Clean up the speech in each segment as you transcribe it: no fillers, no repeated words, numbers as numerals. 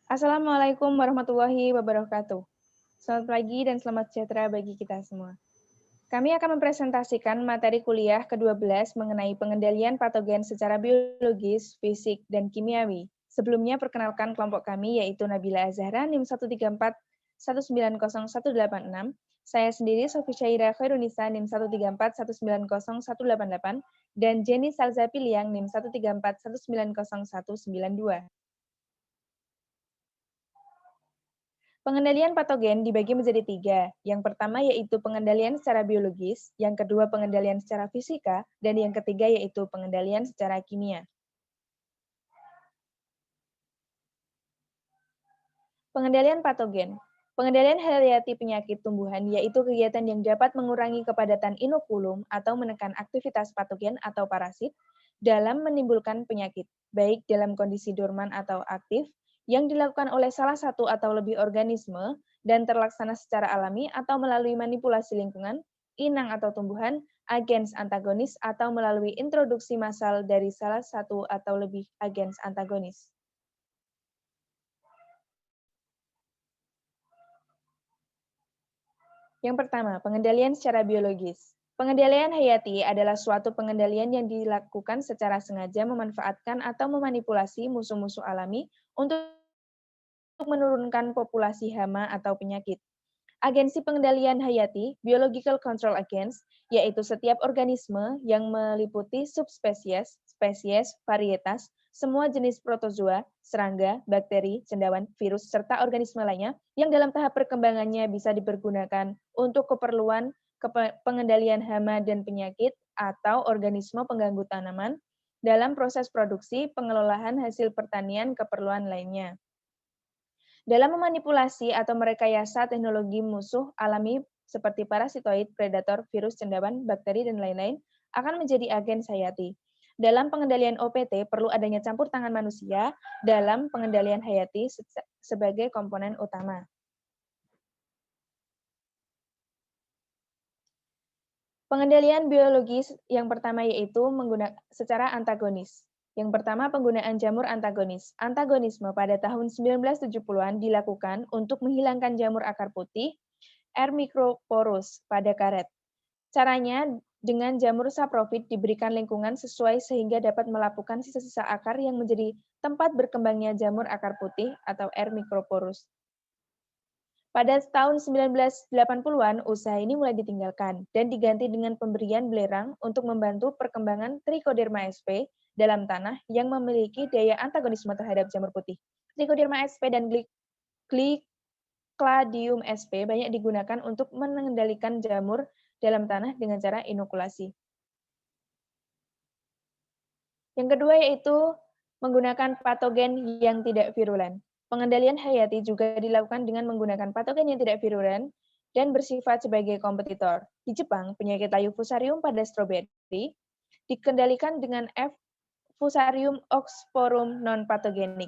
Assalamualaikum warahmatullahi wabarakatuh. Selamat pagi dan selamat sejahtera bagi kita semua. Kami akan mempresentasikan materi kuliah ke-12 mengenai pengendalian patogen secara biologis, fisik, dan kimiawi. Sebelumnya perkenalkan kelompok kami yaitu Nabila Azhara NIM 134190186, saya sendiri Sofi Syaira Khairunisa NIM 134190188, dan Jenny Salzapiliang NIM 134190192. Pengendalian patogen dibagi menjadi tiga. Yang pertama yaitu pengendalian secara biologis, yang kedua pengendalian secara fisika, dan yang ketiga yaitu pengendalian secara kimia. Pengendalian patogen. Pengendalian hayati penyakit tumbuhan yaitu kegiatan yang dapat mengurangi kepadatan inokulum atau menekan aktivitas patogen atau parasit dalam menimbulkan penyakit, baik dalam kondisi dorman atau aktif, yang dilakukan oleh salah satu atau lebih organisme dan terlaksana secara alami atau melalui manipulasi lingkungan, inang atau tumbuhan, agens antagonis atau melalui introduksi massal dari salah satu atau lebih agens antagonis. Yang pertama, pengendalian secara biologis. Pengendalian hayati adalah suatu pengendalian yang dilakukan secara sengaja memanfaatkan atau memanipulasi musuh-musuh alami untuk menurunkan populasi hama atau penyakit. Agensi pengendalian hayati, biological control agents, yaitu setiap organisme yang meliputi subspesies, spesies, varietas, semua jenis protozoa, serangga, bakteri, cendawan, virus, serta organisme lainnya yang dalam tahap perkembangannya bisa dipergunakan untuk keperluan pengendalian hama dan penyakit atau organisme pengganggu tanaman dalam proses produksi, pengelolaan hasil pertanian, keperluan lainnya. Dalam memanipulasi atau merekayasa teknologi musuh alami seperti parasitoid, predator, virus, cendawan, bakteri, dan lain-lain, akan menjadi agen hayati. Dalam pengendalian OPT, perlu adanya campur tangan manusia dalam pengendalian hayati sebagai komponen utama. Pengendalian biologis yang pertama yaitu menggunakan secara antagonis. Yang pertama, penggunaan jamur antagonis. Antagonisme pada tahun 1970-an dilakukan untuk menghilangkan jamur akar putih, R. microporus, pada karet. Caranya, dengan jamur saprofit diberikan lingkungan sesuai sehingga dapat melapukan sisa-sisa akar yang menjadi tempat berkembangnya jamur akar putih atau R. microporus. Pada tahun 1980-an, usaha ini mulai ditinggalkan dan diganti dengan pemberian belerang untuk membantu perkembangan Trichoderma sp dalam tanah yang memiliki daya antagonisme terhadap jamur putih. Trichoderma sp dan Glycladium sp banyak digunakan untuk mengendalikan jamur dalam tanah dengan cara inokulasi. Yang kedua yaitu menggunakan patogen yang tidak virulen. Pengendalian hayati juga dilakukan dengan menggunakan patogen yang tidak virulen dan bersifat sebagai kompetitor. Di Jepang, penyakit layu fusarium pada stroberi dikendalikan dengan F. fusarium oxporum non-patogenik.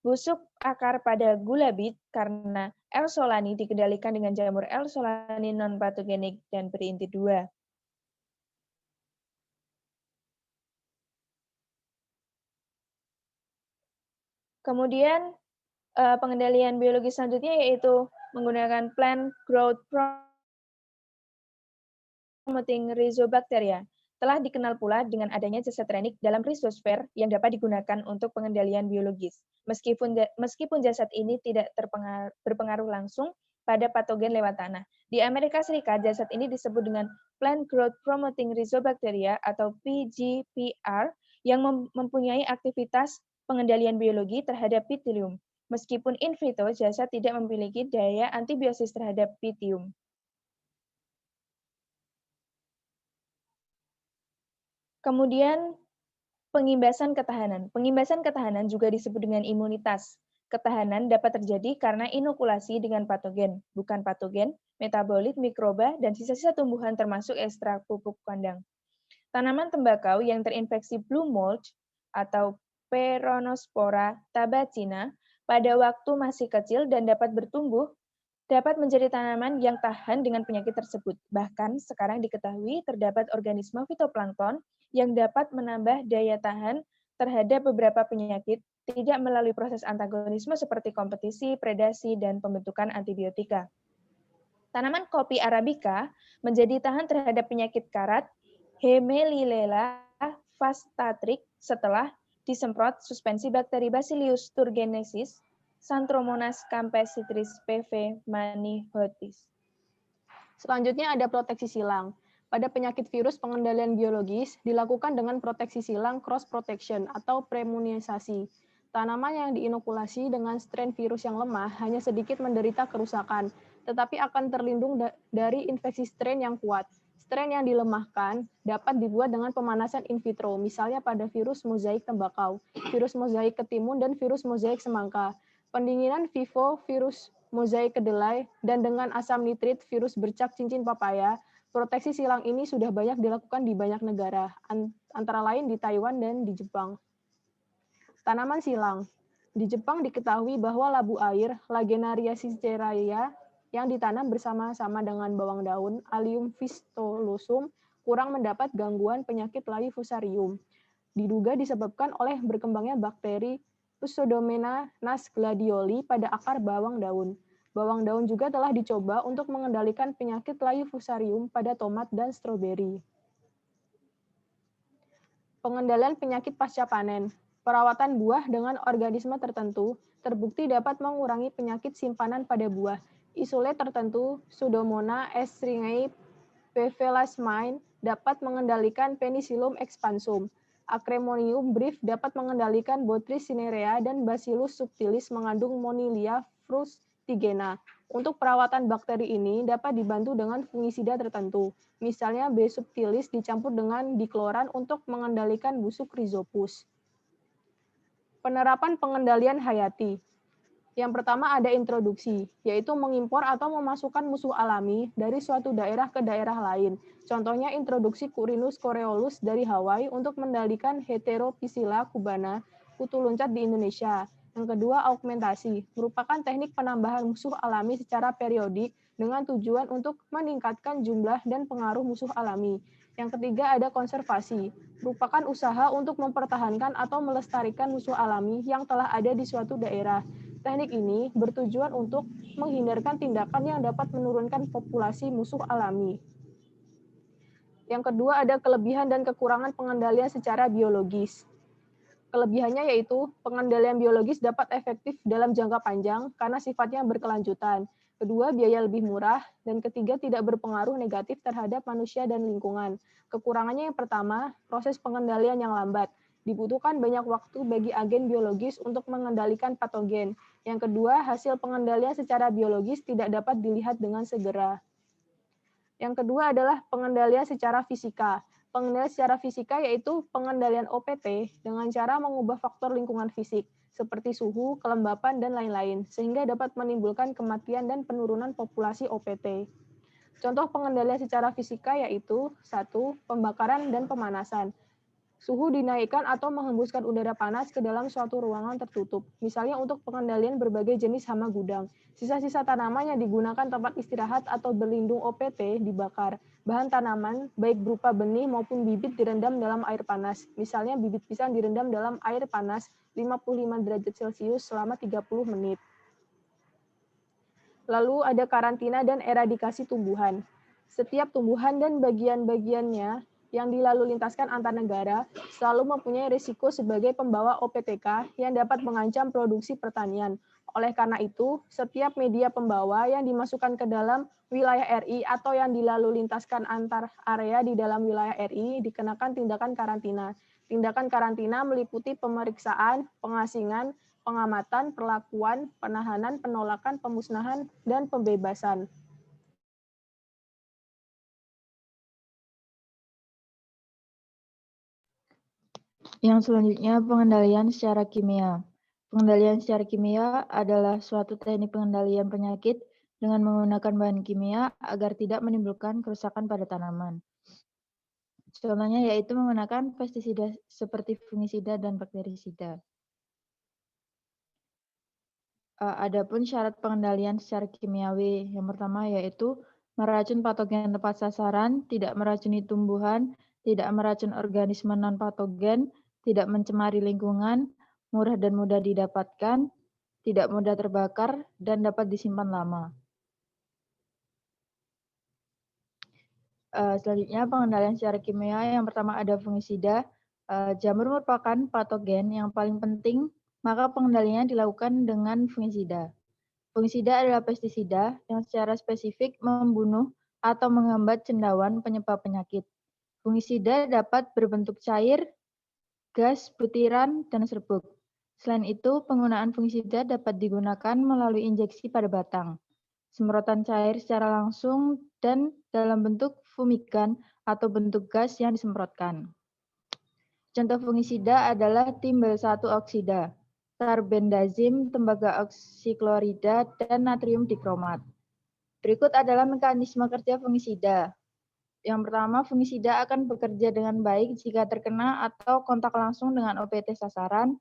Busuk akar pada gula bit karena L. solani dikendalikan dengan jamur L. solani non-patogenik dan berinti 2. Kemudian pengendalian biologi selanjutnya yaitu menggunakan plant growth promoting rhizobacteria. Telah dikenal pula dengan adanya zesetrenik dalam rhizosfer yang dapat digunakan untuk pengendalian biologis. Meskipun jasad ini tidak berpengaruh langsung pada patogen lewat tanah. Di Amerika Serikat, jasad ini disebut dengan Plant Growth Promoting Rhizobacteria atau PGPR yang mempunyai aktivitas pengendalian biologi terhadap Pythium. Meskipun in vitro, jasad tidak memiliki daya antibiosis terhadap Pythium. Kemudian pengimbasan ketahanan. Pengimbasan ketahanan juga disebut dengan imunitas. Ketahanan dapat terjadi karena inokulasi dengan patogen, bukan patogen, metabolit, mikroba, dan sisa-sisa tumbuhan termasuk ekstrak pupuk kandang. Tanaman tembakau yang terinfeksi blue mold atau Peronospora tabacina pada waktu masih kecil dan dapat bertumbuh dapat menjadi tanaman yang tahan dengan penyakit tersebut. Bahkan sekarang diketahui terdapat organisme fitoplankton yang dapat menambah daya tahan terhadap beberapa penyakit tidak melalui proses antagonisme seperti kompetisi, predasi, dan pembentukan antibiotika. Tanaman kopi Arabica menjadi tahan terhadap penyakit karat Haemelilella vastatrix setelah disemprot suspensi bakteri Bacillus thuringiensis, Xanthomonas campestris PV manihotis. Selanjutnya ada proteksi silang. Pada penyakit virus pengendalian biologis dilakukan dengan proteksi silang cross protection atau premunisasi. Tanaman yang diinokulasi dengan strain virus yang lemah hanya sedikit menderita kerusakan, tetapi akan terlindung dari infeksi strain yang kuat. Strain yang dilemahkan dapat dibuat dengan pemanasan in vitro, misalnya pada virus mozaik tembakau, virus mozaik ketimun, dan virus mozaik semangka. Pendinginan vivo virus mozaik kedelai, dan dengan asam nitrit virus bercak cincin papaya. Proteksi silang ini sudah banyak dilakukan di banyak negara, antara lain di Taiwan dan di Jepang. Tanaman silang. Di Jepang diketahui bahwa labu air Lagenaria ciceraya yang ditanam bersama-sama dengan bawang daun Allium vistosum kurang mendapat gangguan penyakit layu fusarium. Diduga disebabkan oleh berkembangnya bakteri Pseudomonas gladioli pada akar bawang daun. Bawang daun juga telah dicoba untuk mengendalikan penyakit layu fusarium pada tomat dan stroberi. Pengendalian penyakit pasca panen. Perawatan buah dengan organisme tertentu terbukti dapat mengurangi penyakit simpanan pada buah. Isolat tertentu, Pseudomonas aeruginosa pevelasmine, dapat mengendalikan Penicillium expansum. Acremonium breve dapat mengendalikan Botrytis cinerea dan Bacillus subtilis mengandung Monilia frustigena. Untuk perawatan bakteri ini dapat dibantu dengan fungisida tertentu. Misalnya B. subtilis dicampur dengan dikloran untuk mengendalikan busuk Rhizopus. Penerapan pengendalian hayati. Yang pertama ada introduksi, yaitu mengimpor atau memasukkan musuh alami dari suatu daerah ke daerah lain. Contohnya introduksi Curinus coreolus dari Hawaii untuk mengendalikan Heterophylla cubana, kutu loncat di Indonesia. Yang kedua, augmentasi, merupakan teknik penambahan musuh alami secara periodik dengan tujuan untuk meningkatkan jumlah dan pengaruh musuh alami. Yang ketiga, ada konservasi, merupakan usaha untuk mempertahankan atau melestarikan musuh alami yang telah ada di suatu daerah. Teknik ini bertujuan untuk menghindarkan tindakan yang dapat menurunkan populasi musuh alami. Yang kedua, ada kelebihan dan kekurangan pengendalian secara biologis. Kelebihannya yaitu pengendalian biologis dapat efektif dalam jangka panjang karena sifatnya berkelanjutan. Kedua, biaya lebih murah. Dan ketiga, tidak berpengaruh negatif terhadap manusia dan lingkungan. Kekurangannya yang pertama, proses pengendalian yang lambat. Dibutuhkan banyak waktu bagi agen biologis untuk mengendalikan patogen. Yang kedua, hasil pengendalian secara biologis tidak dapat dilihat dengan segera. Yang kedua adalah pengendalian secara fisika. Pengendalian secara fisika yaitu pengendalian OPT dengan cara mengubah faktor lingkungan fisik, seperti suhu, kelembapan, dan lain-lain, sehingga dapat menimbulkan kematian dan penurunan populasi OPT. Contoh pengendalian secara fisika yaitu 1. Pembakaran dan pemanasan. Suhu dinaikkan atau menghembuskan udara panas ke dalam suatu ruangan tertutup, misalnya untuk pengendalian berbagai jenis hama gudang. Sisa-sisa tanaman yang digunakan tempat istirahat atau berlindung OPT dibakar. Bahan tanaman, baik berupa benih maupun bibit direndam dalam air panas. Misalnya bibit pisang direndam dalam air panas 55 derajat Celcius selama 30 menit. Lalu ada karantina dan eradikasi tumbuhan. Setiap tumbuhan dan bagian-bagiannya yang dilalu lintaskan antar negara selalu mempunyai risiko sebagai pembawa OPTK yang dapat mengancam produksi pertanian. Oleh karena itu, setiap media pembawa yang dimasukkan ke dalam wilayah RI atau yang dilalu lintaskan antar area di dalam wilayah RI dikenakan tindakan karantina. Tindakan karantina meliputi pemeriksaan, pengasingan, pengamatan, perlakuan, penahanan, penolakan, pemusnahan, dan pembebasan. Yang selanjutnya, pengendalian secara kimia. Pengendalian secara kimia adalah suatu teknik pengendalian penyakit dengan menggunakan bahan kimia agar tidak menimbulkan kerusakan pada tanaman. Contohnya yaitu menggunakan pestisida seperti fungisida dan bakterisida. Adapun syarat pengendalian secara kimiawi, yang pertama yaitu meracun patogen tepat sasaran, tidak meracuni tumbuhan, tidak meracun organisme non-patogen, tidak mencemari lingkungan, murah dan mudah didapatkan, tidak mudah terbakar, dan dapat disimpan lama. Selanjutnya pengendalian secara kimia. Yang pertama ada fungisida. Jamur merupakan patogen yang paling penting, maka pengendaliannya dilakukan dengan fungisida. Fungisida adalah pestisida yang secara spesifik membunuh atau menghambat cendawan penyebab penyakit. Fungisida dapat berbentuk cair, gas, butiran, dan serbuk. Selain itu, penggunaan fungisida dapat digunakan melalui injeksi pada batang, semprotan cair secara langsung, dan dalam bentuk fumigan atau bentuk gas yang disemprotkan. Contoh fungisida adalah timbal 1 oksida, karbendazim, tembaga oksiklorida, dan natrium dikromat. Berikut adalah mekanisme kerja fungisida. Yang pertama, fungisida akan bekerja dengan baik jika terkena atau kontak langsung dengan OPT sasaran.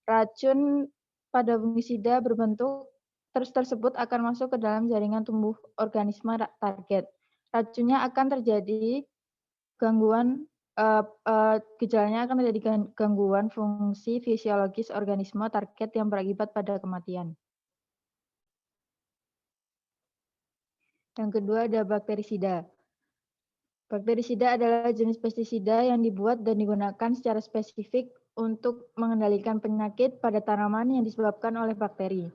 Racun pada fungisida berbentuk tersebut akan masuk ke dalam jaringan tumbuh organisme target. Racunnya akan terjadi gangguan, gejalanya akan terjadi gangguan fungsi fisiologis organisme target yang berakibat pada kematian. Yang kedua ada bakterisida. Bakterisida adalah jenis pestisida yang dibuat dan digunakan secara spesifik untuk mengendalikan penyakit pada tanaman yang disebabkan oleh bakteri.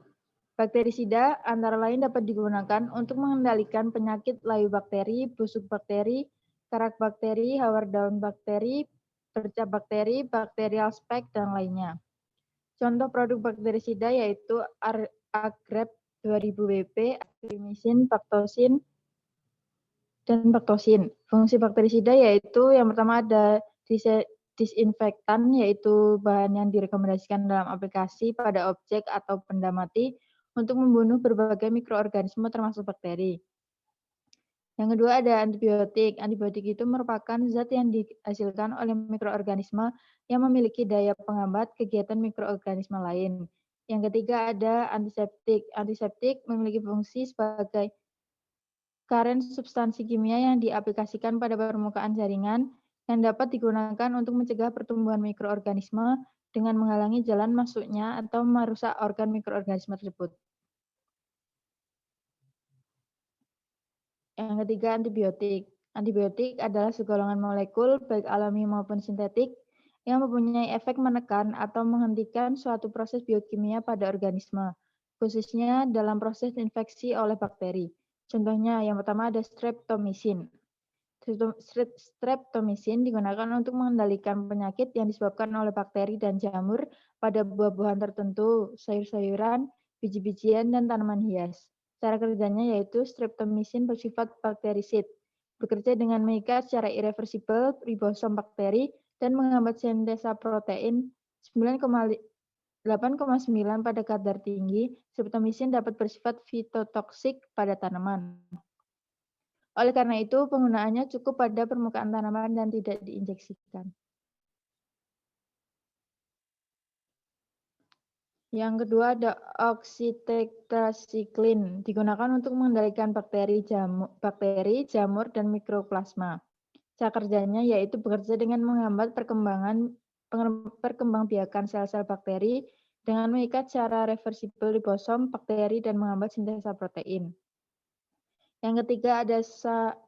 Bakterisida antara lain dapat digunakan untuk mengendalikan penyakit layu bakteri, busuk bakteri, karak bakteri, hawar daun bakteri, bercak bakteri, bakterial spek, dan lainnya. Contoh produk bakterisida yaitu Agrep 2000 WP, Arimisin, Baktosin, dan baktosin. Fungsi bakterisida yaitu yang pertama ada disinfektan, yaitu bahan yang direkomendasikan dalam aplikasi pada objek atau benda mati untuk membunuh berbagai mikroorganisme termasuk bakteri. Yang kedua ada antibiotik. Antibiotik itu merupakan zat yang dihasilkan oleh mikroorganisme yang memiliki daya penghambat kegiatan mikroorganisme lain. Yang ketiga ada antiseptik. Antiseptik memiliki fungsi sebagai karen substansi kimia yang diaplikasikan pada permukaan jaringan yang dapat digunakan untuk mencegah pertumbuhan mikroorganisme dengan menghalangi jalan masuknya atau merusak organ mikroorganisme tersebut. Yang ketiga, antibiotik. Antibiotik adalah segolongan molekul, baik alami maupun sintetik, yang mempunyai efek menekan atau menghentikan suatu proses biokimia pada organisme, khususnya dalam proses infeksi oleh bakteri. Contohnya, yang pertama ada streptomycin. Streptomycin digunakan untuk mengendalikan penyakit yang disebabkan oleh bakteri dan jamur pada buah-buahan tertentu, sayur-sayuran, biji-bijian, dan tanaman hias. Cara kerjanya yaitu streptomycin bersifat bakterisid, bekerja dengan mengikat secara irreversibel ribosom bakteri dan menghambat sintesa protein 8,9 pada kadar tinggi. Streptomycin dapat bersifat fitotoksik pada tanaman. Oleh karena itu, penggunaannya cukup pada permukaan tanaman dan tidak diinjeksikan. Yang kedua ada oxytetracycline, digunakan untuk mengendalikan bakteri, jamur, dan mikroplasma. Cara kerjanya yaitu bekerja dengan menghambat perkembangbiakan sel-sel bakteri dengan mengikat secara reversibel ribosom bakteri dan menghambat sintesa protein. Yang ketiga ada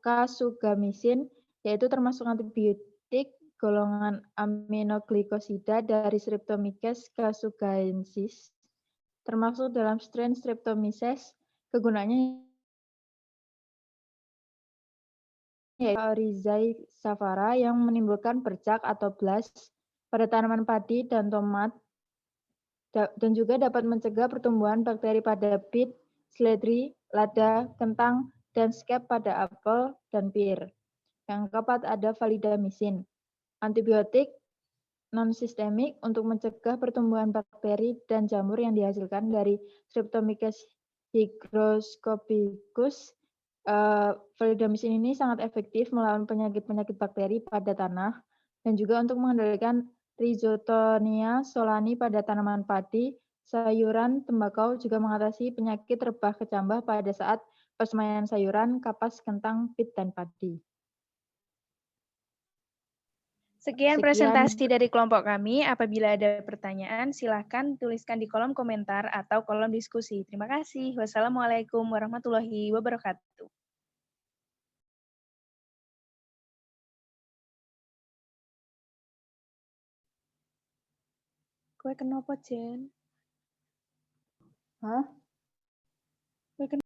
kasugamicin, yaitu termasuk antibiotik golongan aminoglikosida dari Streptomyces kasugaensis, termasuk dalam strain Streptomyces. Kegunaannya yaitu Oryzae savara yang menimbulkan bercak atau blast pada tanaman padi dan tomat, dan juga dapat mencegah pertumbuhan bakteri pada beet, seledri, lada, kentang, dan skep pada apel dan pir. Yang keempat ada validamicin, antibiotik non-sistemik untuk mencegah pertumbuhan bakteri dan jamur yang dihasilkan dari Streptomyces hygroscopicus. Validamicin ini sangat efektif melawan penyakit-penyakit bakteri pada tanah dan juga untuk mengendalikan Rhizotonia solani pada tanaman padi, sayuran, tembakau, juga mengatasi penyakit rebah kecambah pada saat persemaian sayuran, kapas, kentang, pit, dan padi. Sekian Sekian. presentasi dari kelompok kami. Apabila ada pertanyaan, silakan tuliskan di kolom komentar atau kolom diskusi. Terima kasih. Wassalamualaikum warahmatullahi wabarakatuh. Kowe kenapa, Jen? Hah? Kowe